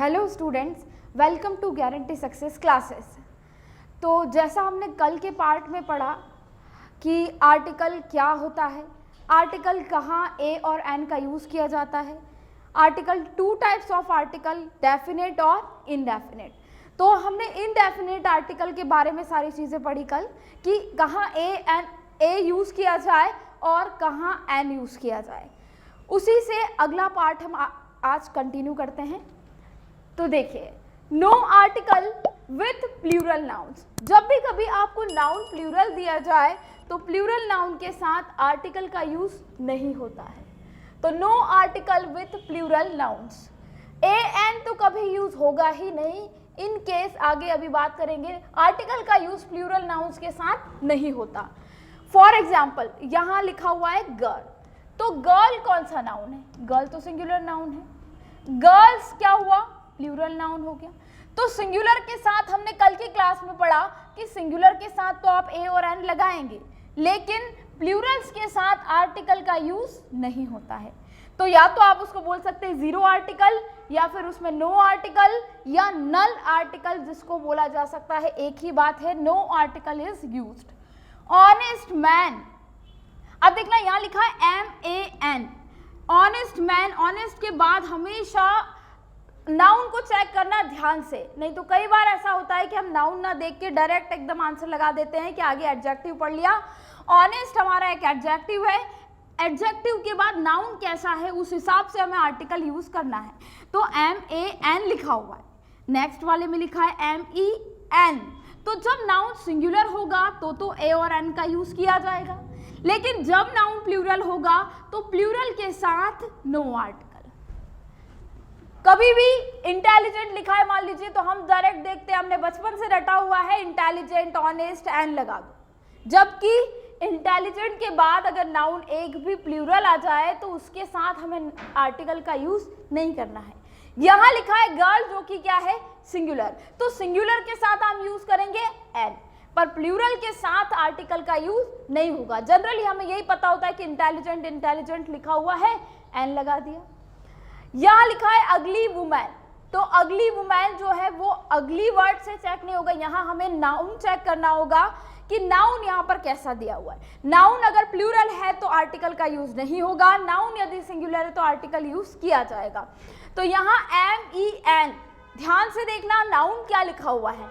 Hello students, welcome to guarantee success classes. तो जैसा हमने कल के पार्ट में पढ़ा कि आर्टिकल क्या होता है, आर्टिकल कहाँ ए और एन का यूज़ किया जाता है, article two types of article, definite और इनडेफिनेट। तो हमने इनडेफिनेट आर्टिकल के बारे में सारी चीज़ें पढ़ी कल कि कहाँ ए यूज़ किया जाए और कहाँ एन यूज़ किया जाए। उसी से अगला पार्ट हम आज कंटिन्यू करते हैं। तो देखिए, no article with plural nouns. जब भी कभी आपको नाउन प्लूरल दिया जाए तो प्लूरल नाउन के साथ आर्टिकल का यूज नहीं होता है। तो no article with plural nouns. A an तो कभी यूज होगा ही नहीं। इन केस आगे अभी बात करेंगे, आर्टिकल का यूज प्लूरल नाउन्स के साथ नहीं होता। फॉर एग्जाम्पल यहाँ लिखा हुआ है गर्ल, तो गर्ल कौन सा नाउन है? गर्ल तो सिंगुलर नाउन है। गर्ल्स क्या हुआ? प्लूरल नाउन हो गया। तो सिंगुलर के साथ हमने कल की क्लास में पढ़ा कि सिंगुलर के साथ तो आप ए और एन लगाएंगे, लेकिन प्लूरल्स के साथ आर्टिकल का यूज नहीं होता है। तो या तो आप उसको बोल सकते हैं जीरो आर्टिकल, या फिर उसमें नो आर्टिकल या नल आर्टिकल, जिसको बोला जा सकता है एक ही बात है, no article is used. Honest man, अब देखना यहाँ लिखा है MAN, ऑनेस्ट मैन। ऑनेस्ट के बाद हमेशा नाउन को चेक करना ध्यान से, नहीं तो कई बार ऐसा होता है कि हम नाउन ना देख के डायरेक्ट एकदम आंसर लगा देते हैं कि आगे एडजेक्टिव पढ़ लिया। ऑनेस्ट हमारा एक एडजेक्टिव है, एडजेक्टिव के बाद नाउन कैसा है उस हिसाब से हमें आर्टिकल यूज करना है। तो MAN लिखा हुआ है, नेक्स्ट वाले में लिखा है MEN। तो जब नाउन सिंगुलर होगा तो ए और एन का यूज किया जाएगा, लेकिन जब नाउन प्लूरल होगा तो प्लूरल के साथ नो आर्टिकल। कभी भी इंटेलिजेंट लिखा है मान लीजिए, तो हम डायरेक्ट देखते हैं, हमने बचपन से रटा हुआ है इंटेलिजेंट, ऑनेस्ट, एन लगा दो। जबकि इंटेलिजेंट के बाद अगर नाउन एक भी प्लूरल आ जाए तो उसके साथ हमें आर्टिकल का यूज नहीं करना है। यहाँ लिखा है गर्ल, जो कि क्या है? सिंगुलर, तो सिंगुलर के साथ हम यूज करेंगे एन, पर प्लूरल के साथ आर्टिकल का यूज नहीं होगा। जनरली हमें यही पता होता है कि इंटेलिजेंट इंटेलिजेंट लिखा हुआ है, एन लगा दिया। यहाँ लिखा है अगली वुमैन, तो अगली वुमैन जो है वो अगली वर्ड से चेक नहीं होगा, यहाँ हमें नाउन चेक करना होगा कि नाउन यहाँ पर कैसा दिया हुआ है। नाउन अगर प्लूरल है तो आर्टिकल का यूज नहीं होगा, नाउन यदि सिंगुलर है तो आर्टिकल यूज किया जाएगा। तो यहाँ MEN, ध्यान से देखना नाउन क्या लिखा हुआ है।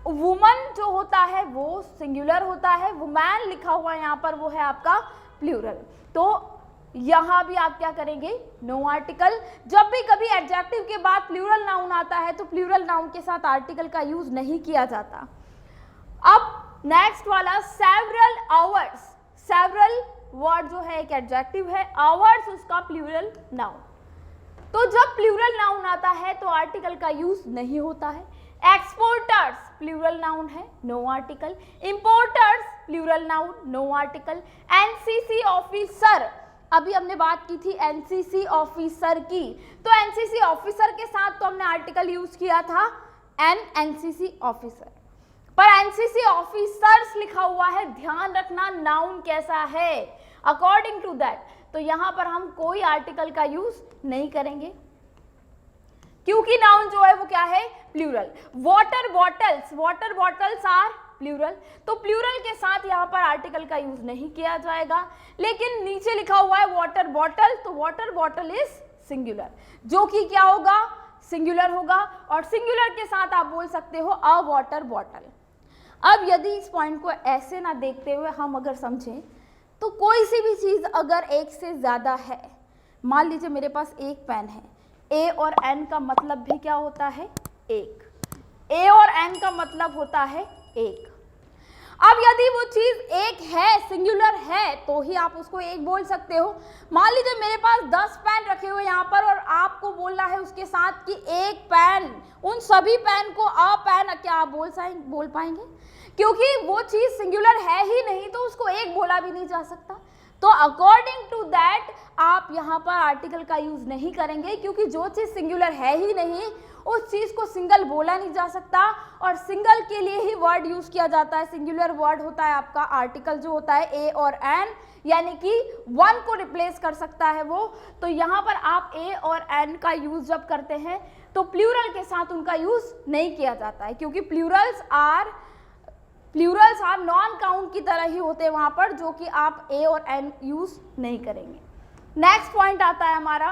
वुमन जो होता है वो सिंगुलर होता है, वुमैन लिखा हुआ है यहाँ पर वो है आपका प्लूरल। तो यहाँ भी आप क्या करेंगे? No article. जब भी कभी एडजेक्टिव के बाद प्लूरल नाउन आता है तो प्लूरल नाउन के साथ आर्टिकल का यूज नहीं किया जाता। अब नेक्स्ट वाला सेवरल आवर्स। सेवरल वर्ड जो है एक एडजेक्टिव है, आवर्स उसका प्लूरल नाउन। तो जब प्लूरल नाउन आता है तो आर्टिकल का यूज नहीं होता है। एक्सपोर्टर्स प्लूरल नाउन है, no article. Importers plural noun, no article. NCC officer, अभी हमने बात की थी NCC ऑफिसर की, तो NCC ऑफिसर के साथ तो हमने आर्टिकल यूज किया था NCC ऑफिसर, पर NCC ऑफिसर्स लिखा हुआ है। ध्यान रखना नाउन कैसा है अकॉर्डिंग टू दैट। तो यहाँ पर हम कोई आर्टिकल का यूज नहीं करेंगे क्योंकि नाउन जो है वो क्या है? Plural. Water bottles, water bottles are plural, तो प्लूरल के साथ यहाँ पर आर्टिकल का यूज नहीं किया जाएगा। लेकिन नीचे लिखा हुआ है वाटर बॉटल, तो वाटर बॉटल इज सिंगुलर, जो कि क्या होगा? सिंगुलर होगा, और सिंगुलर के साथ आप बोल सकते हो अ वाटर बॉटल। अब यदि इस पॉइंट को ऐसे ना देखते हुए हम अगर समझें, तो कोई सी भी चीज अगर एक से ज्यादा है, मान लीजिए मेरे पास एक पेन है, ए और एन का मतलब भी क्या होता है? एक। ए और एन का मतलब होता है एक। अब यदि वो चीज एक है, सिंगुलर है, तो ही आप उसको एक बोल सकते हो। मान लीजिए मेरे पास 10 पेन रखे हुए यहाँ पर, और आपको बोलना है उसके साथ कि एक पेन, उन सभी पेन को अ पेन, क्या आप बोल पाएंगे? क्योंकि वो चीज सिंगुलर है ही नहीं, तो उसको एक बोला भी नहीं जा सकता। तो अकॉर्डिंग टू दैट आप यहाँ पर आर्टिकल का यूज नहीं करेंगे, क्योंकि जो चीज सिंगुलर है ही नहीं उस चीज को सिंगल बोला नहीं जा सकता, और सिंगल के लिए ही वर्ड यूज किया जाता है। सिंगुलर वर्ड होता है आपका आर्टिकल जो होता है ए और एन, यानी कि 1 को रिप्लेस कर सकता है वो। तो यहाँ पर आप ए और एन का यूज जब करते हैं तो प्लूरल के साथ उनका यूज नहीं किया जाता है, क्योंकि प्लूरल्स आर नॉन काउंट की तरह ही होते हैं वहां पर, जो कि आप ए और एन यूज नहीं करेंगे। नेक्स्ट पॉइंट आता है हमारा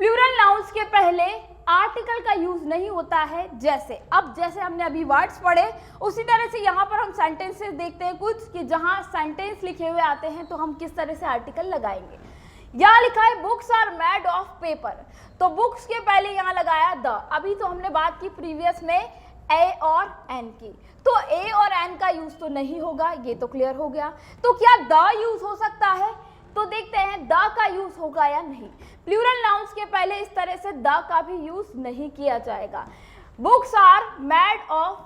प्लूरल नाउन्स के पहले आर्टिकल का यूज नहीं होता है। जैसे हमने अभी वर्ड्स पढ़े, उसी तरह से यहाँ पर हम सेंटेंसेस देखते हैं कुछ कि जहाँ सेंटेंस लिखे हुए आते हैं तो हम किस तरह से आर्टिकल लगाएंगे। यहाँ लिखा है books are made of paper, तो बुक्स के पहले यहाँ लगाया द। अभी तो हमने बात की प्रीवियस में ए और एन की, तो ए और एन का यूज तो नहीं होगा, ये तो क्लियर हो गया। तो क्या द यूज हो सकता है? तो देखते हैं द का यूज होगा या नहीं। प्लूरल नाउन्स के पहले इस तरह से द का भी यूज नहीं किया जाएगा। बुक्स आर मेड ऑफ,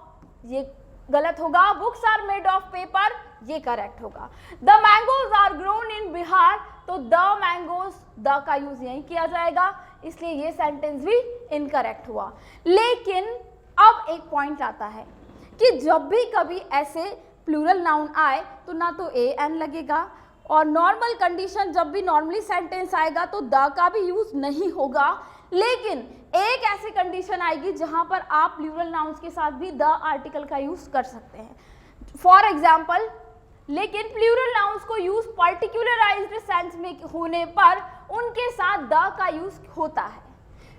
ये गलत होगा। Books are made of paper, ये करेक्ट होगा। The mangoes are grown in Bihar, तो द मैंगोज, द का यूज यही किया जाएगा, इसलिए ये सेंटेंस भी इनकरेक्ट हुआ। लेकिन अब एक पॉइंट आता है कि जब भी कभी ऐसे प्लूरल नाउन आए तो ना तो ए एन लगेगा, और नॉर्मल कंडीशन जब भी नॉर्मली सेंटेंस आएगा तो द का भी यूज नहीं होगा। लेकिन एक ऐसी कंडीशन आएगी जहां पर आप प्लूरल नाउन्स के साथ भी द आर्टिकल का यूज कर सकते हैं। फॉर एग्जाम्पल, लेकिन प्लूरल नाउन्स को यूज पर्टिकुलराइज्ड सेंस में होने पर उनके साथ द का यूज होता है।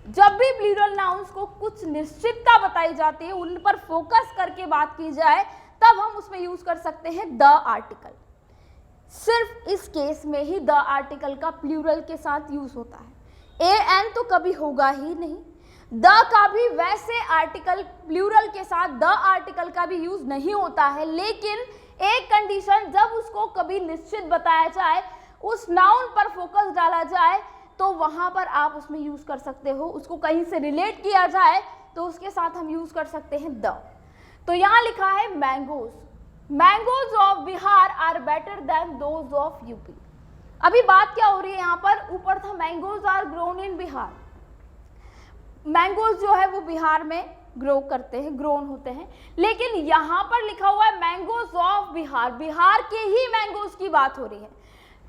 जब भी प्लूरल नाउन्स को कुछ निश्चितता बताई जाती है, उन पर फोकस करके बात की जाए, तब हम उसमें यूज कर सकते हैं द आर्टिकल। सिर्फ इस केस में ही द आर्टिकल का प्लूरल के साथ यूज होता है। ए एन तो कभी होगा ही नहीं। द का भी वैसे आर्टिकल प्लूरल के साथ द आर्टिकल का भी यूज नहीं होता है, लेकिन एक कंडीशन, जब उसको कभी निश्चित बताया जाए, उस नाउन पर फोकस डाला जाए, तो वहां पर आप उसमें यूज कर सकते हो। उसको कहीं से रिलेट किया जाए तो उसके साथ हम यूज कर सकते हैं द। तो यहां लिखा है mangoes, mangoes of Bihar are better than those of UP. अभी बात क्या हो रही है यहाँ पर? ऊपर था mangoes are grown in Bihar, mangoes जो है वो बिहार में ग्रो करते हैं, ग्रोन होते हैं, लेकिन यहाँ पर लिखा हुआ है मैंगोज ऑफ बिहार, बिहार के ही मैंगोज की बात हो रही है।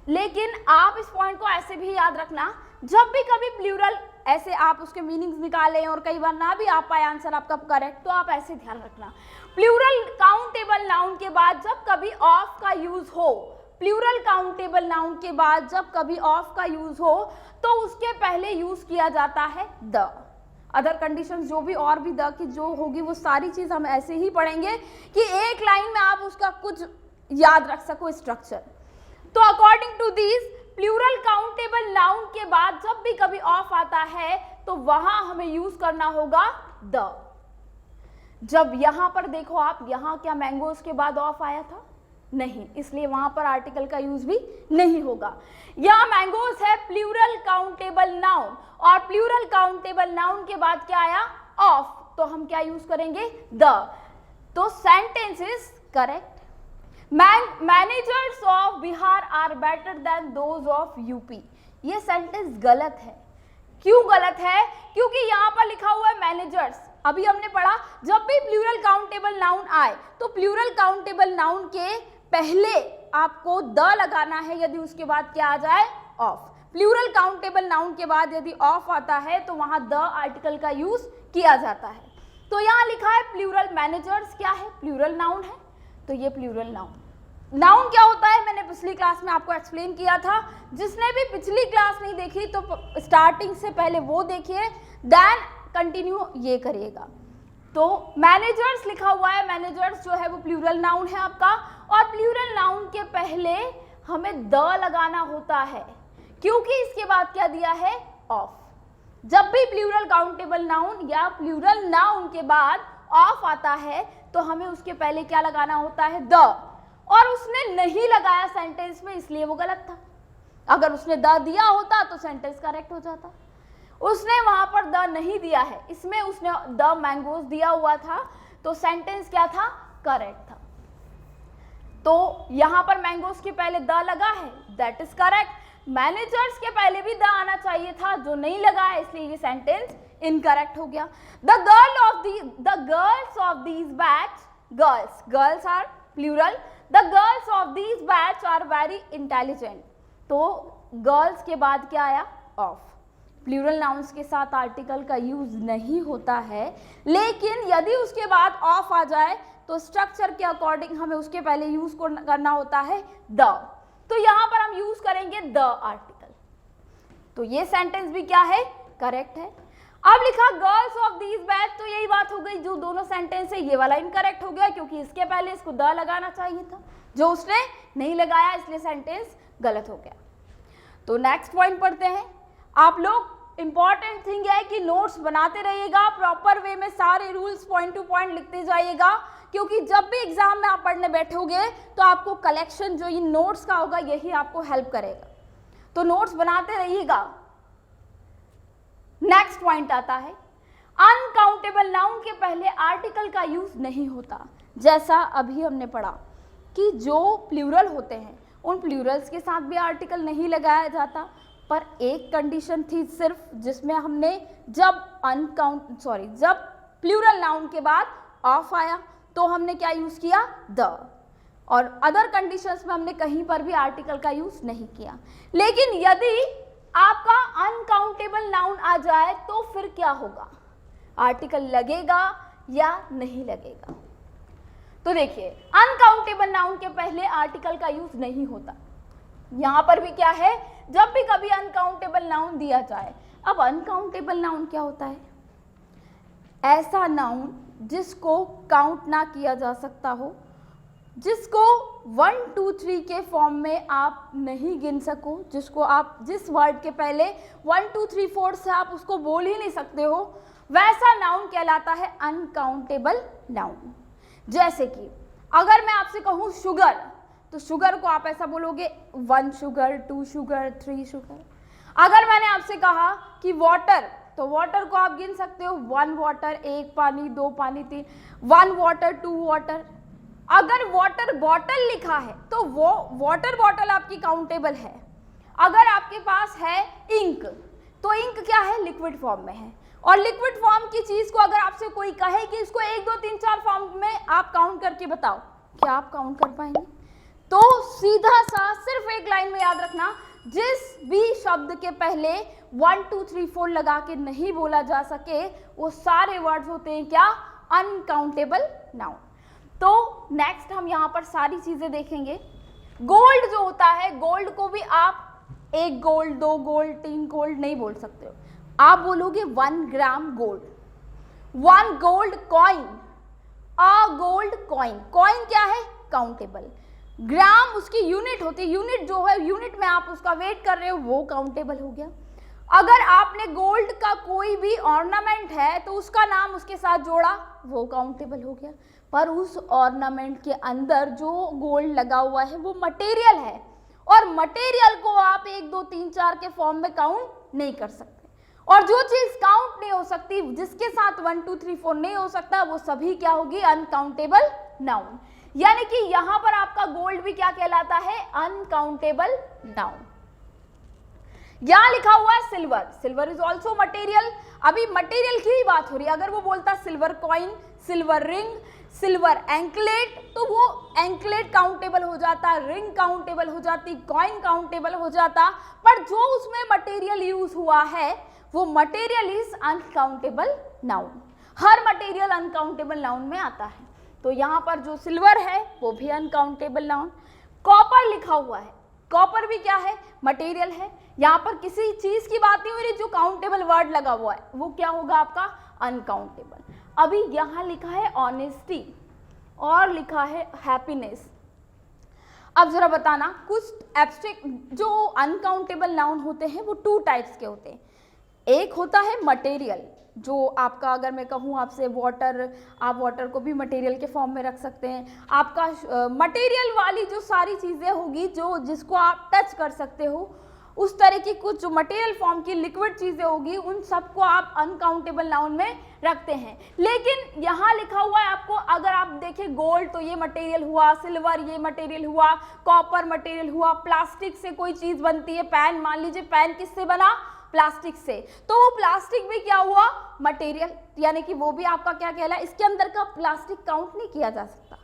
लेकिन आप इस पॉइंट को ऐसे भी याद रखना, जब भी कभी प्लूरल ऐसे आप उसके मीनिंग्स निकालें और कई बार ना भी आप पाए आंसर आपका करेक्ट, तो आप ऐसे ध्यान रखना, प्लूरल काउंटेबल नाउन के बाद जब कभी ऑफ का यूज हो, प्लूरल काउंटेबल नाउन के बाद जब कभी ऑफ का यूज हो, तो उसके पहले यूज किया जाता है द। अदर कंडीशंस जो भी और भी द की जो होगी वो सारी चीज हम ऐसे ही पढ़ेंगे कि एक लाइन में आप उसका कुछ याद रख सको स्ट्रक्चर। तो according to this, plural countable noun के बाद जब भी कभी ऑफ आता है तो वहां हमें यूज करना होगा द। जब यहां पर देखो आप, यहां क्या मैंगोज के बाद ऑफ आया था? नहीं, इसलिए वहां पर आर्टिकल का यूज भी नहीं होगा। यहां मैंगोज है प्लूरल काउंटेबल नाउन, और प्लूरल काउंटेबल नाउन के बाद क्या आया? ऑफ, तो हम क्या यूज करेंगे? द। तो sentence is correct. Managers of Bihar are better than those of UP, ये सेंटेंस गलत है। क्यों गलत है? क्योंकि यहां पर लिखा हुआ है मैनेजर्स। अभी हमने पढ़ा जब भी प्लूरल काउंटेबल नाउन आए तो प्लूरल काउंटेबल नाउन के पहले आपको द लगाना है, यदि उसके बाद क्या आ जाए? ऑफ। प्लूरल काउंटेबल नाउन के बाद यदि ऑफ आता है तो वहां द आर्टिकल का यूज किया जाता है। तो यहां लिखा है प्लूरल, मैनेजर्स क्या है? प्लूरल नाउन है, तो ये प्लूरल नाउन। नाउन क्या होता है मैंने पिछली क्लास में आपको एक्सप्लेन किया था। जिसने भी पिछली क्लास नहीं देखी तो स्टार्टिंग से पहले वो देखिए, देन कंटिन्यू ये करिएगा। तो मैनेजर्स लिखा हुआ है, मैनेजर्स जो है वो प्लूरल नाउन है आपका, और प्लूरल नाउन के पहले हमें द लगाना होता है, क्योंकि इसके बाद क्या दिया है? ऑफ। जब भी प्लूरल काउंटेबल नाउन या प्लूरल नाउन के बाद ऑफ आता है तो हमें उसके पहले क्या लगाना होता है? द। और उसने नहीं लगाया सेंटेंस में, इसलिए वो गलत था। अगर उसने द दिया होता तो सेंटेंस करेक्ट हो जाता। उसने वहां पर द नहीं दिया है, इसमें उसने द मैंगोज दिया हुआ था, तो सेंटेंस क्या था? करेक्ट था। तो यहां पर मैंगोज के पहले द लगा है, दैट इज करेक्ट। मैनेजर्स के पहले भी द आना चाहिए था, जो नहीं लगा है, इसलिए ये सेंटेंस इनकरेक्ट हो गया। The girls of these batch girls, girls are plural, the girls of these batch are very intelligent. तो गर्ल्स के बाद क्या आया? ऑफ। प्लूरल नाउन्स के साथ आर्टिकल का यूज नहीं होता है, लेकिन यदि उसके बाद ऑफ आ जाए तो स्ट्रक्चर के अकॉर्डिंग हमें उसके पहले यूज करना होता है द। तो यहां पर हम यूज करेंगे द आर्टिकल। तो ये सेंटेंस भी क्या है? करेक्ट है। अब लिखा गर्ल्स ऑफ दीज बैच, तो यही बात हो गई, जो दोनों सेंटेंस है ये वाला इनकरेक्ट हो गया क्योंकि इसके पहले इसको द लगाना चाहिए था, जो उसने नहीं लगाया, इसलिए सेंटेंस गलत हो गया। तो नेक्स्ट पॉइंट पढ़ते हैं। आप लोग इंपॉर्टेंट थिंग है कि नोट्स बनाते रहिएगा, प्रॉपर वे में सारे रूल्स पॉइंट टू पॉइंट लिखते जाइएगा, क्योंकि जब भी एग्जाम में आप पढ़ने बैठोगे तो आपको कलेक्शन जो इन नोट्स का होगा यही आपको हेल्प करेगा। तो नोट्स बनाते रहिएगा। नेक्स्ट पॉइंट आता है, अनकाउंटेबल नाउन के पहले आर्टिकल का यूज नहीं होता। जैसा अभी हमने पढ़ा कि जो प्लूरल होते हैं उन प्लूरल्स के साथ भी आर्टिकल नहीं लगाया जाता, पर एक कंडीशन थी सिर्फ, जिसमें हमने जब जब प्लूरल नाउन के बाद ऑफ आया तो हमने क्या यूज किया? द। और अदर कंडीशंस में हमने कहीं पर भी आर्टिकल का यूज नहीं किया। लेकिन यदि आपका अनकाउंटेबल नाउन आ जाए तो फिर क्या होगा? आर्टिकल लगेगा या नहीं लगेगा? तो देखिए, अनकाउंटेबल नाउन के पहले आर्टिकल का यूज नहीं होता। यहां पर भी क्या है? जब भी कभी अनकाउंटेबल नाउन दिया जाए। अब अनकाउंटेबल नाउन क्या होता है? ऐसा नाउन जिसको काउंट ना किया जा सकता हो, जिसको 1 2 3 के फॉर्म में आप नहीं गिन सको, जिसको आप जिस वर्ड के पहले 1 2 3 4 से आप उसको बोल ही नहीं सकते हो, वैसा नाउन कहलाता है अनकाउंटेबल नाउन। जैसे कि अगर मैं आपसे कहूँ शुगर, तो शुगर को आप ऐसा बोलोगे 1 शुगर 2 शुगर 3 शुगर। अगर मैंने आपसे कहा कि वाटर, तो वाटर को आप गिन सकते हो 1 वाटर, 1 पानी, 2 पानी, 3, 1 वाटर 2 वाटर। अगर वाटर बॉटल लिखा है तो वो वाटर बॉटल आपकी काउंटेबल है। अगर आपके पास है इंक, तो इंक क्या है? लिक्विड फॉर्म में है। और लिक्विड फॉर्म की चीज को अगर आपसे कोई कहे कि इसको 1 2 3 4 फॉर्म में आप काउंट करके बताओ, क्या आप काउंट कर पाएंगे? तो सीधा सा सिर्फ एक लाइन में याद रखना, जिस भी शब्द के पहले 1 2 3 4 लगा के नहीं बोला जा सके, वो सारे वर्ड्स होते हैं क्या? Uncountable noun. तो नेक्स्ट हम यहाँ पर सारी चीजें देखेंगे। गोल्ड जो होता है, गोल्ड को भी आप 1 गोल्ड 2 गोल्ड 3 गोल्ड नहीं बोल सकते हो, आप बोलोगे 1 gram gold, 1 gold coin, a gold coin. Coin क्या है? काउंटेबल। ग्राम उसकी यूनिट होती है, यूनिट जो है, यूनिट में आप उसका वेट कर रहे हो, वो काउंटेबल हो गया। अगर आपने गोल्ड का कोई भी ऑर्नामेंट है तो उसका नाम उसके साथ जोड़ा, वो काउंटेबल हो गया। पर उस ऑर्नामेंट के अंदर जो गोल्ड लगा हुआ है वो मटेरियल है, और मटेरियल को आप 1 2 3 4 के फॉर्म में काउंट नहीं कर सकते। और जो चीज काउंट नहीं हो सकती, जिसके साथ 1 2 3 4 नहीं हो सकता, वो सभी क्या होगी? Uncountable noun. यानी कि यहां पर आपका गोल्ड भी क्या कहलाता है? Uncountable noun. यहां लिखा हुआ है silver, silver is also material. अभी मटेरियल की ही बात हो रही है। अगर वो बोलता silver coin, silver ring, silver anklet, तो वो एंकलेट काउंटेबल हो जाता, रिंग काउंटेबल हो जाती, कॉइन काउंटेबल हो जाता। पर जो उसमें मटेरियल यूज हुआ है वो material is uncountable noun. Her material uncountable noun में आता है। तो यहाँ पर जो सिल्वर है वो भी अनकाउंटेबल नाउन। कॉपर लिखा हुआ है, कॉपर भी क्या है? मटेरियल है। यहाँ पर किसी चीज की बात नहीं हो रही, जो काउंटेबल वर्ड लगा हुआ है वो क्या होगा आपका? अनकाउंटेबल। अभी यहाँ लिखा है ऑनेस्टी और लिखा है हैप्पीनेस। अब जरा बताना, कुछ एब्स्ट्रैक्ट जो अनकाउंटेबल नाउन होते हैं वो 2 टाइप्स के होते हैं। एक होता है मटेरियल, जो आपका, अगर मैं कहूँ आपसे वाटर, आप वाटर को भी मटेरियल के फॉर्म में रख सकते हैं। आपका मटेरियल वाली जो सारी चीज़ें होगी, जो जिसको आप टच कर सकते हो, उस तरह की कुछ जो मटेरियल फॉर्म की लिक्विड चीज़ें होगी, उन सबको आप अनकाउंटेबल नाउन में रखते हैं। लेकिन यहाँ लिखा हुआ है आपको, अगर आप देखें गोल्ड तो ये मटेरियल हुआ, सिल्वर ये मटेरियल हुआ, कॉपर मटेरियल हुआ, प्लास्टिक से कोई चीज़ बनती है, पेन, मान लीजिए पेन किससे बना? प्लास्टिक से, तो वो प्लास्टिक भी क्या हुआ, मटेरियल, यानी कि वो भी आपका क्या कहलाए, इसके अंदर का प्लास्टिक काउंट नहीं किया जा सकता।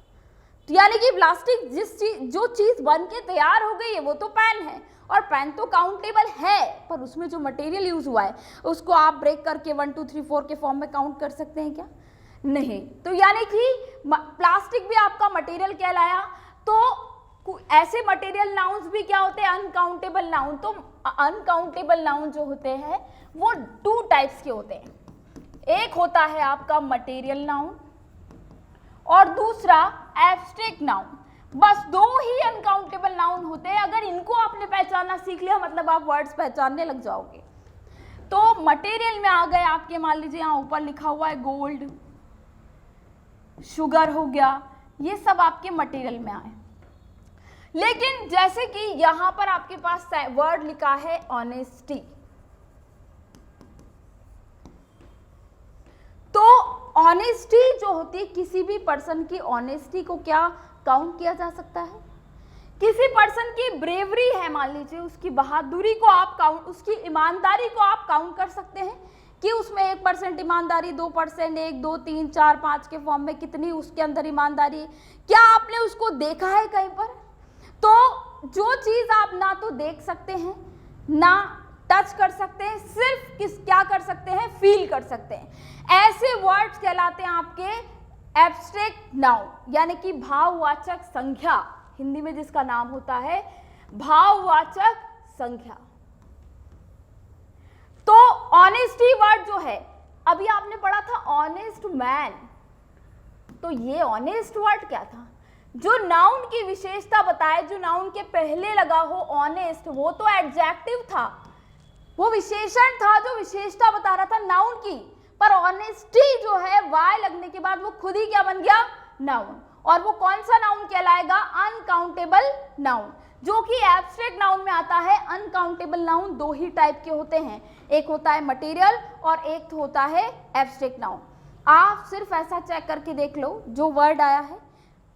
तो यानी कि प्लास्टिक जो चीज बन के तैयार हो गई है वो तो पेन है, और पेन तो काउंटेबल है, पर उसमें जो मटेरियल यूज हुआ है उसको आप ब्रेक करके 1 2 3 4 के फॉर्म में काउंट कर सकते हैं क्या, नहीं। तो यानी कि प्लास्टिक भी आपका मटेरियल कहलाया। तो ऐसे मटेरियल नाउन्स भी क्या होते हैं, अनकाउंटेबल नाउन। तो अनकाउंटेबल नाउन जो होते हैं वो 2 टाइप्स के होते हैं, एक होता है आपका मटेरियल नाउन और दूसरा एब्स्ट्रैक्ट नाउन। बस 2 ही अनकाउंटेबल नाउन होते हैं। अगर इनको आपने पहचानना सीख लिया मतलब आप वर्ड्स पहचानने लग जाओगे। तो मटेरियल में आ गए आपके, मान लीजिए यहाँ ऊपर लिखा हुआ है गोल्ड, शुगर हो गया, ये सब आपके मटेरियल में आए। लेकिन जैसे कि यहां पर आपके पास वर्ड लिखा है ऑनेस्टी, तो ऑनेस्टी जो होती है, किसी भी पर्सन की ऑनेस्टी को क्या काउंट किया जा सकता है, किसी पर्सन की ब्रेवरी है, मान लीजिए उसकी बहादुरी को आप काउंट, उसकी ईमानदारी को आप काउंट कर सकते हैं कि उसमें 1% ईमानदारी, 2%, 1 2 3 4 5 के फॉर्म में कितनी उसके अंदर ईमानदारी है, क्या आपने उसको देखा है कहीं पर। तो जो चीज आप ना तो देख सकते हैं ना टच कर सकते हैं, सिर्फ क्या कर सकते हैं, फील कर सकते हैं, ऐसे वर्ड्स कहलाते हैं आपके एब्स्ट्रैक्ट नाउन, यानी कि भाववाचक संख्या, हिंदी में जिसका नाम होता है भाववाचक संख्या। तो ऑनेस्टी वर्ड जो है, अभी आपने पढ़ा था ऑनेस्ट मैन, तो ये ऑनेस्ट वर्ड क्या था, जो नाउन की विशेषता बताए, जो नाउन के पहले लगा हो ऑनेस्ट, वो तो एडजेक्टिव था, वो विशेषण था जो विशेषता बता रहा था नाउन की, पर ऑनेस्टी जो है वाय लगने के बाद वो खुद ही क्या बन गया, नाउन। और वो कौन सा नाउन कहलाएगा, अनकाउंटेबल नाउन, जो कि एब्स्ट्रैक्ट नाउन में आता है। अनकाउंटेबल नाउन 2 ही टाइप के होते हैं, एक होता है मटेरियल और एक होता है एब्स्ट्रैक्ट नाउन। आप सिर्फ ऐसा चेक करके देख लो, जो वर्ड आया है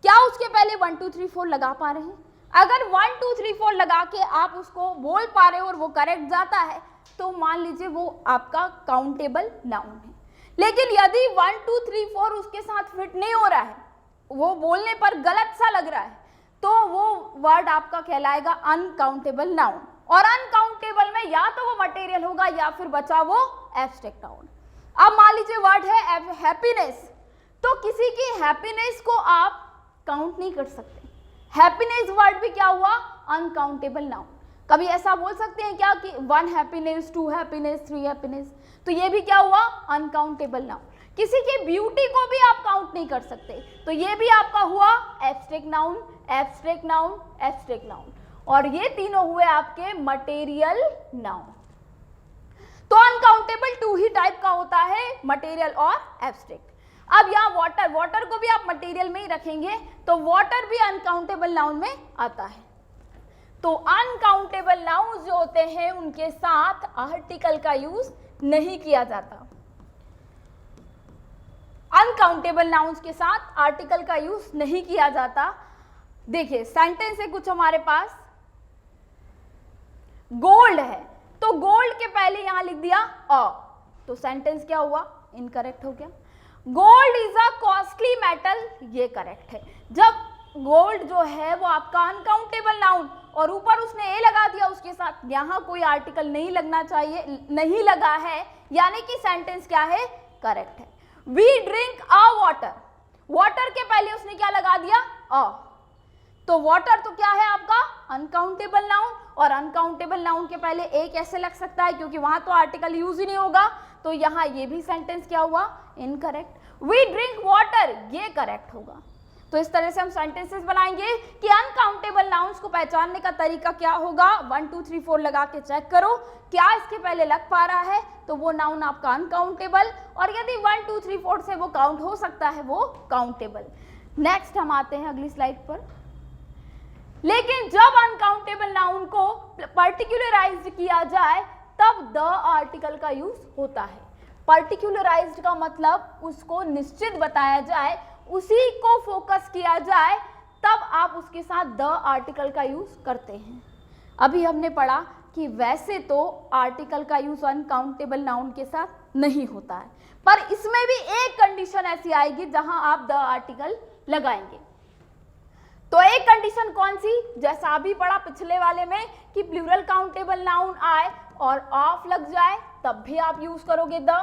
क्या उसके पहले 1 2 3 4 लगा पा रहे हैं। अगर 1 2 3 4 लगा के आप उसको बोल पा रहे हो और वो करेक्ट जाता है तो मान लीजिए वो आपका काउंटेबल नाउन है। लेकिन यदि 1 2 3 4 उसके साथ फिट नहीं हो रहा है, वो बोलने पर गलत सा लग रहा है, तो वो वर्ड आपका कहलाएगा अनकाउंटेबल नाउन। और अनकाउंटेबल में या तो वो मटेरियल होगा या फिर बचा वो एब्स्ट्रैक्ट नाउन। अब मान लीजिए वर्ड है हैप्पीनेस, तो किसी की हैप्पीनेस को आप काउंट नहीं कर सकते। हैप्पीनेस वर्ड भी क्या हुआ, अनकाउंटेबल नाउन। कभी ऐसा बोल सकते हैं क्या कि 1 हैप्पीनेस, 2 हैप्पीनेस, 3 हैप्पीनेस, तो ये भी क्या हुआ, अनकाउंटेबल नाउन। किसी की ब्यूटी को भी आप काउंट नहीं कर सकते, तो ये भी आपका हुआ abstract noun, abstract noun, abstract noun. और ये तीनों हुए आपके मटेरियल नाउन। तो अनकाउंटेबल 2 ही टाइप का होता है, मटेरियल और एब्स्ट्रैक्ट। अब यहाँ वाटर, वाटर को भी आप मटेरियल में ही रखेंगे, तो वाटर भी अनकाउंटेबल नाउन में आता है। तो अनकाउंटेबल नाउन जो होते हैं उनके साथ आर्टिकल का यूज नहीं किया जाता। अनकाउंटेबल नाउन्स के साथ आर्टिकल का यूज नहीं किया जाता। देखिए सेंटेंस है कुछ हमारे पास, गोल्ड है, तो गोल्ड के पहले यहां लिख दिया अ, तो सेंटेंस क्या हुआ, इनकरेक्ट हो गया। Gold is a costly metal, ये करेक्ट है। जब गोल्ड जो है वो आपका अनकाउंटेबल नाउन और ऊपर उसने ए लगा दिया उसके साथ, यहां कोई आर्टिकल नहीं लगना चाहिए, नहीं लगा है, यानी कि सेंटेंस क्या है, करेक्ट है। We drink a water, water के पहले उसने क्या लगा दिया, अ, तो वाटर तो क्या है आपका अनकाउंटेबल नाउन, और अनकाउंटेबल नाउन के पहले ए कैसे लग सकता है, क्योंकि वहां तो आर्टिकल यूज ही नहीं होगा, तो यहां ये भी सेंटेंस क्या हुआ, इनकरेक्ट। वी ड्रिंक वाटर, ये करेक्ट होगा। तो इस तरह से हम सेंटेंसेस बनाएंगे कि अनकाउंटेबल नाउन्स को पहचानने का तरीका क्या होगा, 1 2 3 4 लगा के चेक करो क्या इसके पहले लग पा रहा है, तो वो नाउन आपका अनकाउंटेबल, और यदि 1 2 3 4 से वो काउंट हो सकता है वो काउंटेबल। नेक्स्ट हम आते हैं अगली स्लाइड पर। लेकिन जब अनकाउंटेबल नाउन को पर्टिकुलराइज्ड किया जाए तब द आर्टिकल का यूज होता है। पर्टिकुलराइज्ड का मतलब उसको निश्चित बताया जाए, उसी को फोकस किया जाए, तब आप उसके साथ द आर्टिकल का यूज करते हैं। अभी हमने पढ़ा कि वैसे तो आर्टिकल का यूज अनकाउंटेबल नाउन के साथ नहीं होता है, पर इसमें भी एक कंडीशन ऐसी आएगी जहां आप द आर्टिकल लगाएंगे। तो एक कंडीशन कौन सी, जैसा अभी पढ़ा पिछले वाले में कि प्लूरल काउंटेबल नाउन आए और ऑफ लग जाए तब भी आप यूज करोगे द।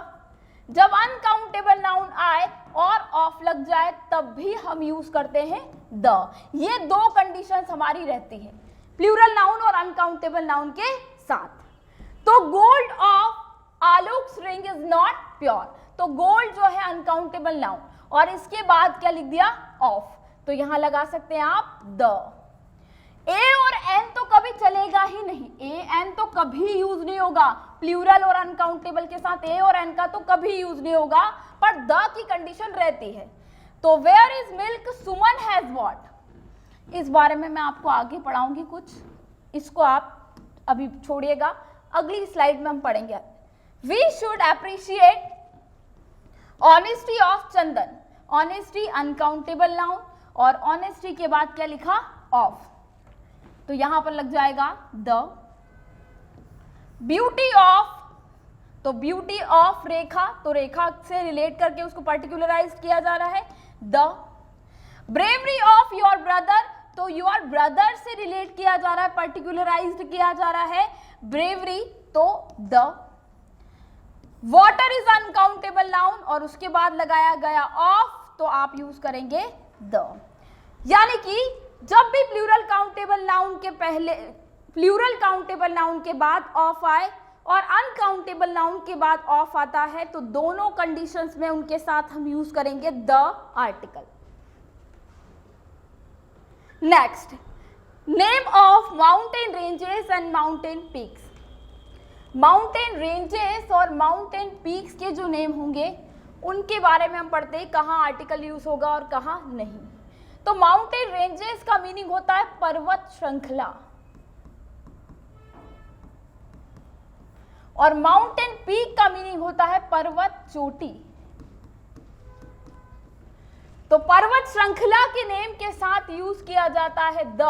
जब अनकाउंटेबल नाउन आए और ऑफ लग जाए तब भी हम यूज करते हैं द। ये दो कंडीशंस हमारी रहती है प्लूरल नाउन और अनकाउंटेबल नाउन के साथ। तो gold of Alok's ring is not pure, तो गोल्ड जो है अनकाउंटेबल नाउन और इसके बाद क्या लिख दिया, ऑफ, तो यहां लगा सकते हैं आप द। ए और एन तो कभी चलेगा ही नहीं, ए एन तो कभी यूज नहीं होगा प्लूरल और अनकाउंटेबल के साथ, ए और एन का तो कभी यूज नहीं होगा, पर द की कंडीशन रहती है। तो where is milk Suman has what, इस बारे में मैं आपको आगे पढ़ाऊंगी कुछ, इसको आप अभी छोड़िएगा, अगली स्लाइड में हम पढ़ेंगे। We should appreciate honesty of Chandan, honesty uncountable noun और ऑनेस्टी के बाद क्या लिखा, ऑफ, तो यहां पर लग जाएगा द। ब्यूटी ऑफ, तो ब्यूटी ऑफ रेखा, तो रेखा से रिलेट करके उसको पर्टिकुलराइज किया जा रहा है the. Bravery of your brother, तो योर ब्रदर से रिलेट किया जा रहा है, पर्टिकुलराइज्ड किया जा रहा है ब्रेवरी, तो the. Water is uncountable noun और उसके बाद लगाया गया ऑफ, तो आप यूज करेंगे द। यानी कि जब भी प्लूरल काउंटेबल नाउन के पहले, प्लूरल काउंटेबल नाउन के बाद ऑफ आए और अनकाउंटेबल नाउन के बाद ऑफ आता है, तो दोनों कंडीशंस में उनके साथ हम यूज करेंगे the article. Next, name of mountain ranges and mountain peaks. Mountain ranges और माउंटेन पीक्स के जो नेम होंगे उनके बारे में हम पढ़ते हैं, कहाँ आर्टिकल यूज होगा और कहाँ नहीं। तो माउंटेन रेंजेस का मीनिंग होता है पर्वत श्रृंखला और माउंटेन पीक का मीनिंग होता है पर्वत चोटी। तो पर्वत श्रृंखला के नेम के साथ यूज किया जाता है द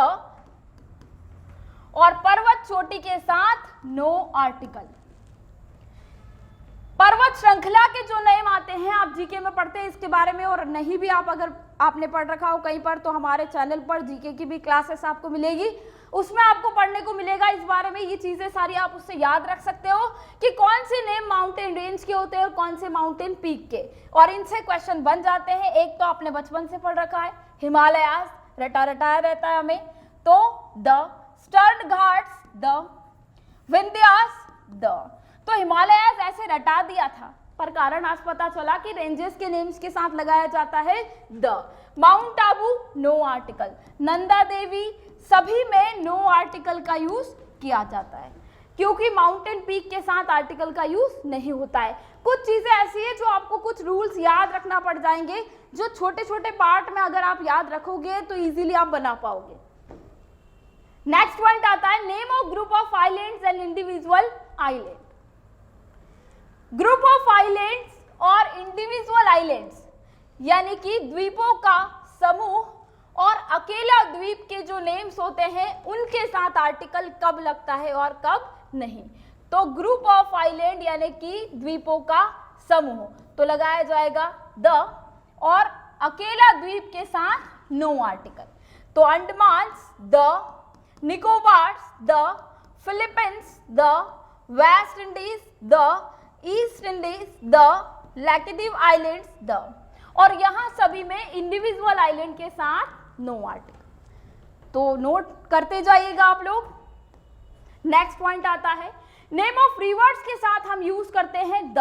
और पर्वत चोटी के साथ नो आर्टिकल। पर्वत श्रृंखला के जो नेम आते हैं आप जीके में पढ़ते हैं इसके बारे में, और नहीं भी आप अगर आपने पढ़ रखा हो कहीं पर, तो हमारे चैनल पर जीके की भी क्लासेस आपको मिलेगी, उसमें आपको पढ़ने को मिलेगा इस बारे में। ये चीजें सारी आप उससे याद रख सकते हो कि कौन से नेम माउंटेन रेंज के होते हैं और कौन से माउंटेन पीक के, और इनसे क्वेश्चन बन जाते हैं। एक तो आपने बचपन से पढ़ रखा है हिमालयास, रटा रटाया रहता है हमें, तो the. Stern Ghats the, Vindhyas the. तो हिमालयास ऐसे रटा दिया था, पर कारण आज पता चला कि रेंजेस के नेम्स के साथ लगाया जाता है the. Mount Abu no article, Nanda Devi, सभी में नो आर्टिकल का यूज किया जाता है क्योंकि माउंटेन पीक के साथ आर्टिकल का यूज नहीं होता है। कुछ चीजें ऐसी है जो आपको कुछ रूल्स याद रखना पड़ जाएंगे, जो छोटे छोटे पार्ट में अगर आप याद रखोगे तो इजीली आप बना पाओगे। नेक्स्ट पॉइंट आता है name of group of islands and individual island. Group of islands और इंडिविजुअल आइलैंड्स यानी कि द्वीपों का समूह और अकेला द्वीप के जो नेम्स होते हैं उनके साथ आर्टिकल कब लगता है और कब नहीं। तो ग्रुप ऑफ आइलैंड यानी कि द्वीपों का समूह, तो लगाया जाएगा द, और अकेला द्वीप के साथ नो आर्टिकल। तो Andamans the, Nicobars the, Philippines the, West Indies the, East Indies the, Laccadive islands the, और यहां सभी में इंडिविजुअल आइलैंड के साथ नो आर्टिकल। तो नोट करते जाइएगा आप लोग। नेक्स्ट पॉइंट आता है नेम ऑफ रिवर्स के साथ हम यूज करते हैं द।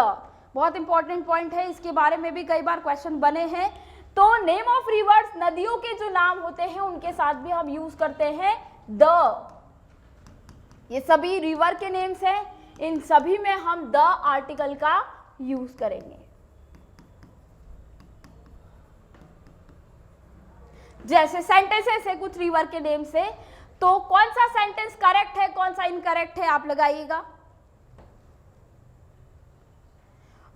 बहुत इंपॉर्टेंट पॉइंट है, इसके बारे में भी कई बार क्वेश्चन बने हैं। तो नेम ऑफ रिवर्स, नदियों के जो नाम होते हैं उनके साथ भी हम यूज करते हैं द। ये सभी रिवर के नेम्स हैं, इन सभी में हम द आर्टिकल का यूज करेंगे। जैसे सेंटेंसेस है कुछ रिवर के नेम से, तो कौन सा सेंटेंस करेक्ट है कौन सा इनकरेक्ट है आप लगाइएगा।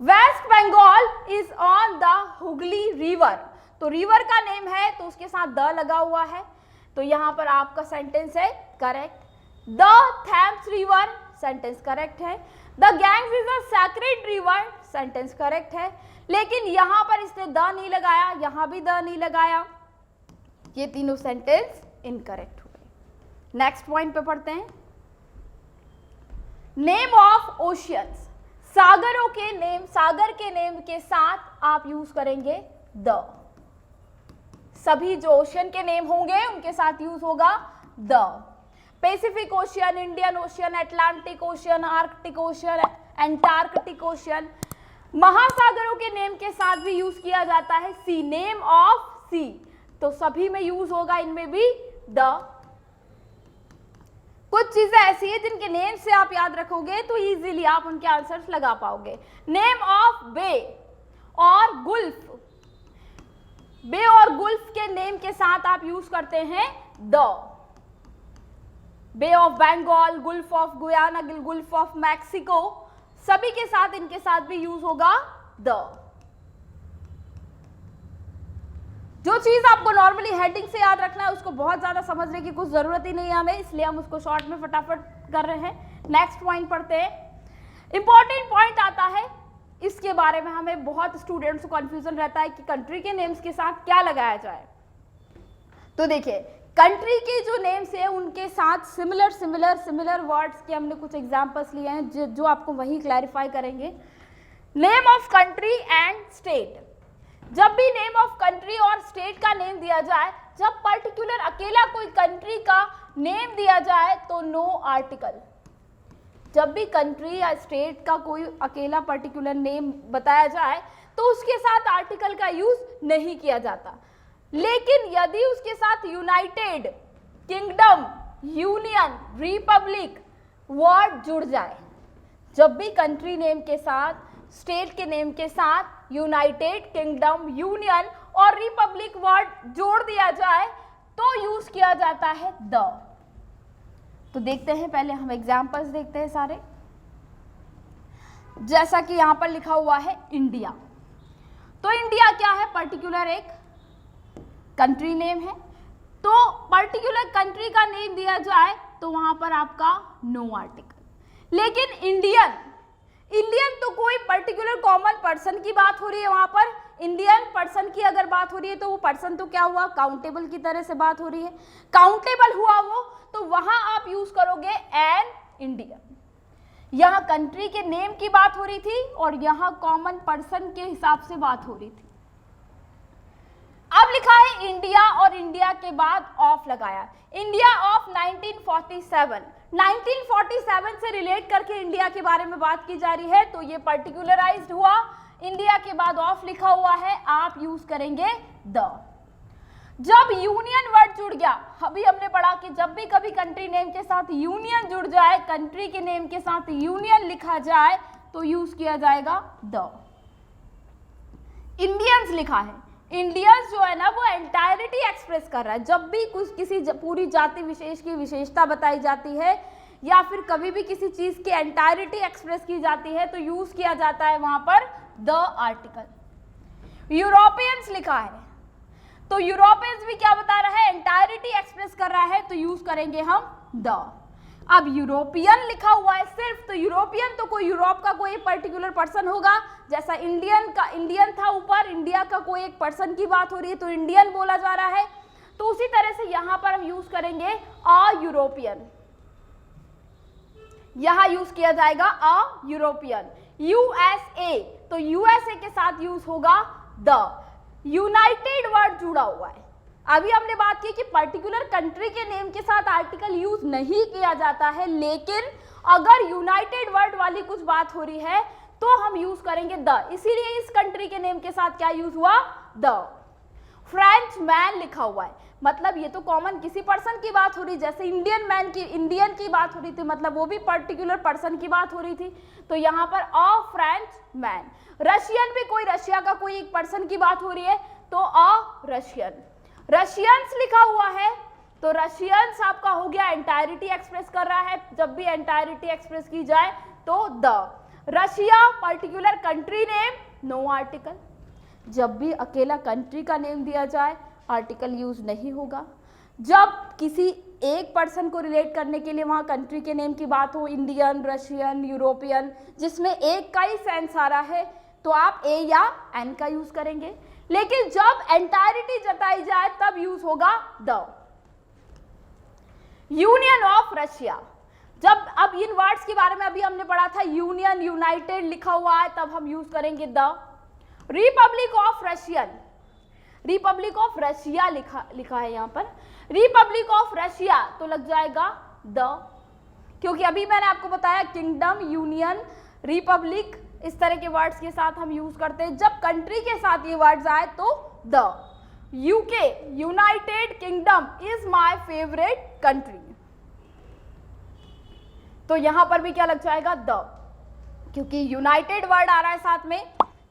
West Bengal is on the Hooghly river, तो रिवर का नेम है तो उसके साथ द लगा हुआ है, तो यहां पर आपका सेंटेंस है correct. The Thames river, sentence correct है। The Ganges is a sacred river, sentence correct है। लेकिन यहां पर इसने द नहीं लगाया, यहां भी द नहीं लगाया, ये तीनों सेंटेंस इनकरेक्ट हुए। नेक्स्ट पॉइंट पे पढ़ते हैं। नेम ऑफ ओशियंस, सागरों के नेम, सागर के नेम के साथ आप यूज करेंगे द। सभी जो ओशियन के नेम होंगे उनके साथ यूज होगा the. Pacific Ocean, Indian Ocean, Atlantic Ocean, Arctic Ocean, Antarctic Ocean. महासागरों के नेम के साथ भी यूज किया जाता है सी, नेम ऑफ सी, तो सभी में यूज होगा इनमें भी द। कुछ चीजें ऐसी है जिनके नेम से आप याद रखोगे तो इजीली आप उनके आंसर्स लगा पाओगे। नेम ऑफ बे और गुल्फ, बे और गुल्फ के नेम के साथ आप यूज करते हैं the. Bay of Bengal, Gulf of Guyana, Gulf of Mexico, सभी के साथ इनके साथ भी यूज होगा द। जो चीज आपको नॉर्मली हेडिंग से याद रखना है उसको बहुत ज्यादा समझने की कुछ जरूरत ही नहीं है हमें, इसलिए हम उसको शॉर्ट में फटाफट कर रहे हैं। नेक्स्ट पॉइंट पढ़ते हैं। इंपॉर्टेंट पॉइंट आता है, इसके बारे में हमें बहुत स्टूडेंट्स को कंफ्यूजन रहता है कि कंट्री के नेम्स के साथ क्या लगाया जाए। तो देखिए, कंट्री के जो नेम्स है उनके साथ सिमिलर वर्ड्स के हमने कुछ एग्जांपल्स लिए हैं जो आपको वही क्लैरिफाई करेंगे। Name of country and state, जब भी नेम ऑफ कंट्री और स्टेट का नेम दिया जाए, जब पर्टिकुलर अकेला कोई कंट्री का नेम दिया जाए तो नो आर्टिकल। जब भी कंट्री या स्टेट का कोई अकेला पर्टिकुलर नेम बताया जाए तो उसके साथ आर्टिकल का यूज नहीं किया जाता। लेकिन यदि उसके साथ United kingdom, union, Republic word जुड़ जाए, जब भी कंट्री नेम के साथ, स्टेट के नेम के साथ यूनाइटेड किंगडम, यूनियन और रिपब्लिक वर्ड जोड़ दिया जाए तो यूज किया जाता है द। तो देखते हैं, पहले हम एग्जांपल्स देखते हैं सारे। जैसा कि यहां पर लिखा हुआ है इंडिया, तो इंडिया क्या है? पर्टिकुलर एक कंट्री नेम है। तो पर्टिकुलर कंट्री का नेम दिया जाए तो वहां पर आपका नो आर्टिकल। लेकिन इंडियन तो कोई पर्टिकुलर कॉमन पर्सन की बात हो रही है, वहां पर इंडियन पर्सन की अगर बात हो रही है तो वो पर्सन तो क्या हुआ? काउंटेबल की तरह से बात हो रही है। काउंटेबल हुआ वो, तो वहां आप यूज करोगे एन इंडियन। यहां कंट्री के नेम की बात हो रही थी और यहां कॉमन पर्सन के हिसाब से बात हो रही थी। अब लिखा है इंडिया और इंडिया के बाद ऑफ लगाया, इंडिया ऑफ 1947। 1947 से रिलेट करके इंडिया के बारे में बात की जा रही है, तो ये पर्टिकुलराइज्ड हुआ। इंडिया के बाद ऑफ लिखा हुआ है, आप यूज करेंगे द। जब यूनियन वर्ड जुड़ गया, अभी हमने पढ़ा कि जब भी कभी कंट्री नेम के साथ यूनियन जुड़ जाए, कंट्री के नेम के साथ यूनियन लिखा जाए तो यूज किया जाएगा द। इंडियंस लिखा है, इंडियंस जो है ना वो एंटायरिटी एक्सप्रेस कर रहा है। जब भी कुछ किसी पूरी जाति विशेष की विशेषता बताई जाती है या फिर कभी भी किसी चीज की एंटायरिटी एक्सप्रेस की जाती है तो यूज किया जाता है वहां पर द आर्टिकल। यूरोपियंस लिखा है, तो यूरोपियंस भी क्या बता रहा है? एंटायरिटी एक्सप्रेस कर रहा है, तो यूज करेंगे हम द। अब यूरोपियन लिखा हुआ है सिर्फ, तो यूरोपियन तो कोई यूरोप का कोई पर्टिकुलर पर्सन होगा। जैसा इंडियन था ऊपर, इंडिया का कोई एक पर्सन की बात हो रही है तो इंडियन बोला जा रहा है। तो उसी तरह से यहां पर हम यूज करेंगे अ यूरोपियन, यहां यूज किया जाएगा अ यूरोपियन। यूएसए, तो यूएसए के साथ यूज होगा द। यूनाइटेड वर्ड जुड़ा हुआ है। अभी हमने बात की कि पर्टिकुलर कंट्री के नेम के साथ आर्टिकल यूज नहीं किया जाता है, लेकिन अगर यूनाइटेड वर्ड वाली कुछ बात हो रही है तो हम यूज करेंगे द। इसीलिए इस कंट्री के नेम के साथ क्या यूज हुआ? द। फ्रेंच मैन लिखा हुआ है, मतलब ये तो कॉमन किसी पर्सन की बात हो रही, जैसे इंडियन की बात हो रही थी, मतलब वो भी पर्टिकुलर पर्सन की बात हो रही थी, तो यहाँ पर अ फ्रेंच मैन। रशियन भी कोई रशिया का कोई एक पर्सन की बात हो रही है तो अ रशियन। रशियंस लिखा हुआ है, तो रशियंस आपका हो गया एंटायरिटी एक्सप्रेस कर रहा है, जब भी एंटायरिटी एक्सप्रेस की जाए तो the. Russia particular country name, no article. जब भी अकेला कंट्री का नेम दिया जाए आर्टिकल यूज नहीं होगा। जब किसी एक पर्सन को रिलेट करने के लिए वहाँ कंट्री के नेम की बात हो, इंडियन, रशियन, यूरोपियन, जिसमें एक का ही सेंस आ रहा है, तो आप ए या एन का यूज करेंगे। लेकिन जब एंटायरिटी जताई जाए तब यूज होगा द। यूनियन ऑफ रशिया, जब अब इन वर्ड्स के बारे में अभी हमने पढ़ा था, यूनियन, यूनाइटेड लिखा हुआ है, तब हम यूज करेंगे the. Republic of Russian, Republic of Russia लिखा है यहाँ पर, रिपब्लिक ऑफ रशिया तो लग जाएगा द, क्योंकि अभी मैंने आपको बताया किंगडम, यूनियन, रिपब्लिक, इस तरह के वर्ड्स के साथ हम यूज करते हैं। जब कंट्री के साथ ये वर्ड्स आए तो the. UK, United kingdom is my favourite country, तो यहां पर भी क्या लग जाएगा द, क्योंकि यूनाइटेड वर्ड आ रहा है साथ में।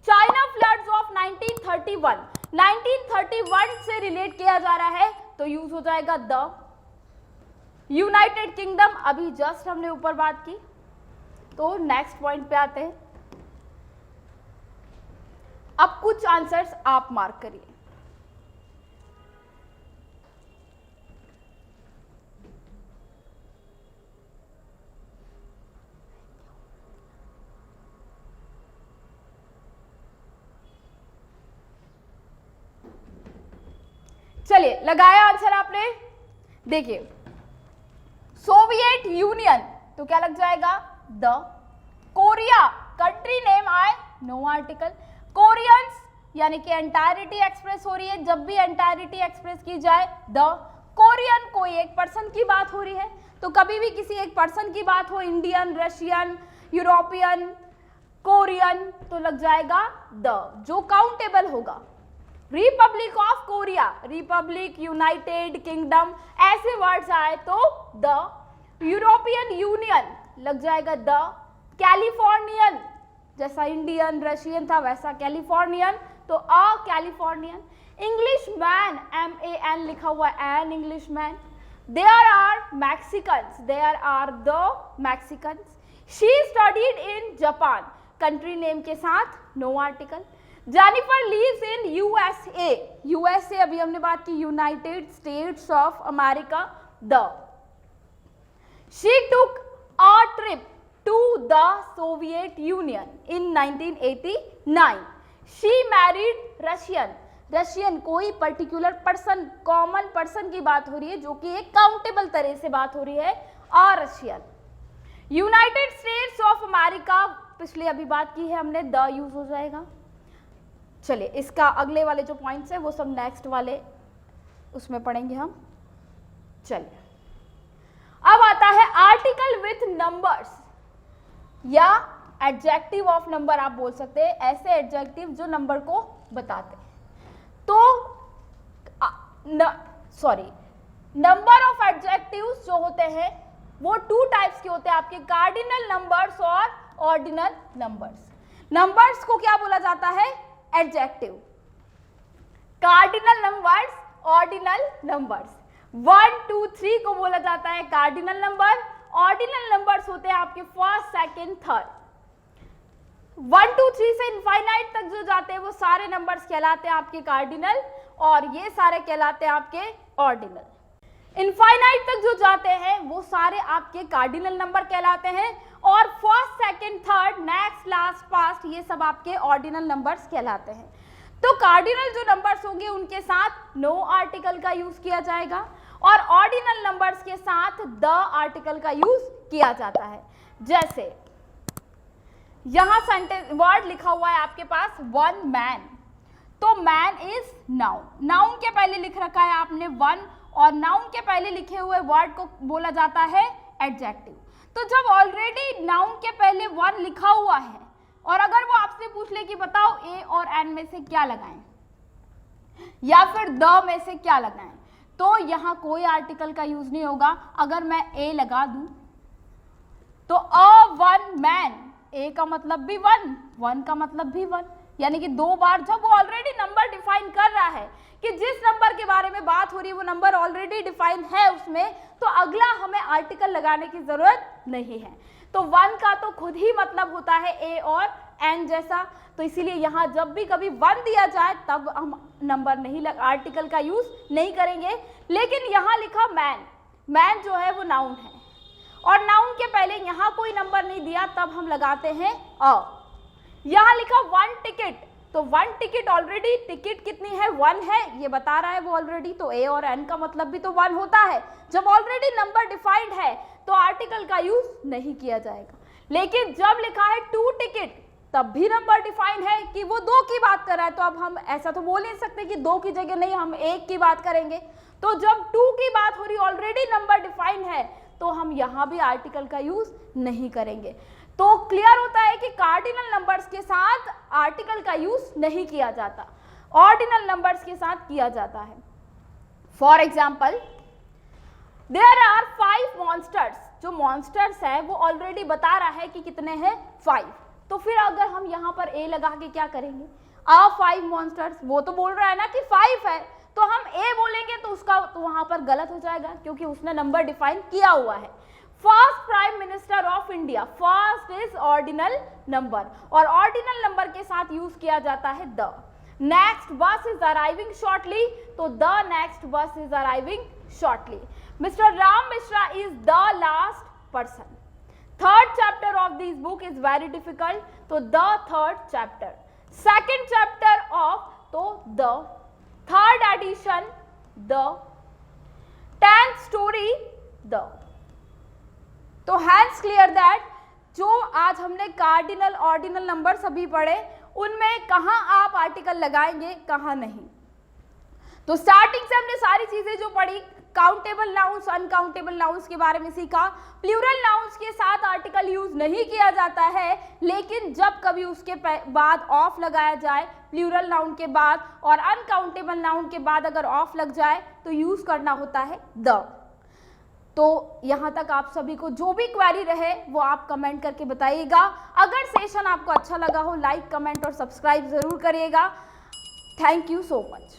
चाइना फ्लड्स ऑफ 1931, 1931 से रिलेट किया जा रहा है तो यूज हो जाएगा द। यूनाइटेड किंगडम अभी जस्ट हमने ऊपर बात की। तो नेक्स्ट पॉइंट पे आते हैं। अब कुछ आंसर्स आप मार्क करिए। चलिए, लगाया आंसर आपने, देखिए सोवियत यूनियन तो क्या लग जाएगा द। कोरिया, कंट्री नेम आए नो आर्टिकल। कोरियंस यानी कि एंटायरिटी एक्सप्रेस हो रही है, जब भी एंटायरिटी एक्सप्रेस की जाए द। कोरियन, कोई एक पर्सन की बात हो रही है, तो कभी भी किसी एक पर्सन की बात हो, इंडियन, रशियन, यूरोपियन, कोरियन, तो लग जाएगा द, जो काउंटेबल होगा। Republic of Korea, Republic, United Kingdom, ऐसे वर्ड्स आए तो द। यूरोपियन यूनियन लग जाएगा द। कैलिफोर्नियन, जैसा इंडियन, रशियन था वैसा कैलिफोर्नियन, तो a Californian. English man, MAN लिखा हुआ an English man. There are Mexicans, there are the Mexicans. She studied in Japan, country name के साथ no article. Jennifer lives in USA, USA अभी हमने बात की, United States of America the. She took a trip to the Soviet Union in 1989। She married Russian, Russian कोई particular person, common person की बात हो रही है, जो कि एक काउंटेबल तरह से बात हो रही है, a Russian. United States of America, पिछले अभी बात की है हमने, द यूज हो जाएगा। चलिए, इसका अगले वाले जो पॉइंट्स है वो सब नेक्स्ट वाले उसमें पढ़ेंगे हम। चलिए, अब आता है आर्टिकल विथ नंबर्स या एडजेक्टिव ऑफ नंबर, आप बोल सकते हैं, ऐसे एडजेक्टिव जो नंबर को बताते हैं। तो नंबर ऑफ एडजेक्टिव्स जो होते हैं वो टू टाइप्स के होते हैं आपके, कार्डिनल नंबर्स और ऑर्डिनल नंबर्स। नंबर्स को क्या बोला जाता है? Adjective. Cardinal numbers, ordinal numbers. 1, 2, 3 को बोला जाता है कार्डिनल नंबर। ऑर्डिनल नंबर्स होते हैं आपके फर्स्ट, सेकंड, थर्ड। 1, 2, 3 से इनफाइनाइट तक जो जाते हैं वो सारे नंबर्स कहलाते हैं आपके कार्डिनल, और ये सारे कहलाते हैं आपके ऑर्डिनल। इनफाइनाइट तक जो जाते हैं वो सारे आपके कार्डिनल नंबर कहलाते हैं, और first, second, third, next, last, past, ये सब आपके ऑर्डिनल नंबर्स कहलाते हैं। तो कार्डिनल जो नंबर्स होंगे उनके साथ नो आर्टिकल का यूज किया जाएगा, और ऑर्डिनल नंबर्स के साथ द आर्टिकल का यूज किया जाता है। जैसे यहां सेंटेंस वर्ड लिखा हुआ है आपके पास वन मैन, तो मैन इज नाउन। नाउन के पहले लिख रखा है आपने वन, और नाउन के पहले लिखे हुए वर्ड को बोला जाता है एडजेक्टिव। तो जब ऑलरेडी नाउन के पहले वन लिखा हुआ है, और अगर वो आपसे पूछ ले कि बताओ ए और एन में से क्या लगाएं, या फिर द में से क्या लगाएं, तो यहां कोई आर्टिकल का यूज नहीं होगा। अगर मैं ए लगा दूं तो अ वन मैन, ए का मतलब भी वन, वन का मतलब भी वन, यानी कि दो बार जब वो ऑलरेडी नंबर डिफाइन कर रहा है कि जिस नंबर के बारे में बात हो रही है वो नंबर ऑलरेडी डिफाइन है उसमें, तो अगला हमें आर्टिकल लगाने की जरूरत नहीं है। तो वन का तो खुद ही मतलब होता है ए और एन जैसा, तो इसीलिए यहाँ जब भी कभी 1 दिया जाए तब हम नंबर नहीं आर्टिकल का यूज नहीं करेंगे। लेकिन यहाँ लिखा मैन, मैन जो है वो नाउन है और नाउन के पहले यहाँ कोई नंबर नहीं दिया तब हम लगाते हैं अ। यहाँ लिखा 1 टिकट, तो 1 टिकट ऑलरेडी टिकट कितनी है 1 है, ये बता रहा है वो ऑलरेडी, तो ए और एन का मतलब भी तो 1 होता है। जब ऑलरेडी नंबर डिफाइंड है तो आर्टिकल का यूज नहीं किया जाएगा। लेकिन जब लिखा है 2 टिकट तब भी नंबर डिफाइंड है कि वो 2 की बात कर रहा है, तो अब हम ऐसा तो बोल नहीं सकते कि 2 की जगह नहीं हम 1 की बात करेंगे। तो जब 2 की बात हो रही ऑलरेडी नंबर डिफाइंड है तो हम यहाँ भी आर्टिकल का यूज नहीं करेंगे। तो क्लियर होता है कि कार्डिनल नंबर्स के साथ आर्टिकल का यूज नहीं किया जाता, ऑर्डिनल नंबर्स के साथ किया जाता है। For example there are 5 monsters, जो मॉन्स्टर्स है वो ऑलरेडी बता रहा है कि कितने हैं 5, तो फिर अगर हम यहाँ पर ए लगा के क्या करेंगे, आ 5 मॉन्स्टर्स, वो तो बोल रहा है ना कि 5 है, तो हम ए बोलेंगे तो उसका तो वहां पर गलत हो जाएगा क्योंकि उसने नंबर डिफाइन किया हुआ है। First prime minister of India, first is ordinal number और ऑर्डिनल नंबर के साथ यूज किया जाता है the. Next bus is arriving shortly, तो the next bus is arriving shortly. Mister Ram Mishra is the last person. Third chapter of this book is very difficult, तो the third chapter. Second chapter of, तो the third edition the, 10th story the. तो hence clear that जो आज हमने cardinal ordinal number सभी पढ़े उनमें कहां आप आर्टिकल लगाएंगे कहां नहीं। तो स्टार्टिंग से हमने सारी चीजें जो पढ़ी, काउंटेबल नाउन्स अनकाउंटेबल नाउन्स के बारे में सीखा। प्लूरल नाउन्स के साथ आर्टिकल यूज नहीं किया जाता है, लेकिन जब कभी उसके बाद ऑफ लगाया जाए प्लूरल नाउन के बाद और अनकाउंटेबल नाउन के बाद अगर ऑफ लग जाए तो यूज करना होता है द। तो यहाँ तक आप सभी को जो भी क्वेरी रहे वो आप कमेंट करके बताइएगा। अगर सेशन आपको अच्छा लगा हो लाइक कमेंट और सब्सक्राइब जरूर करिएगा। Thank you so much.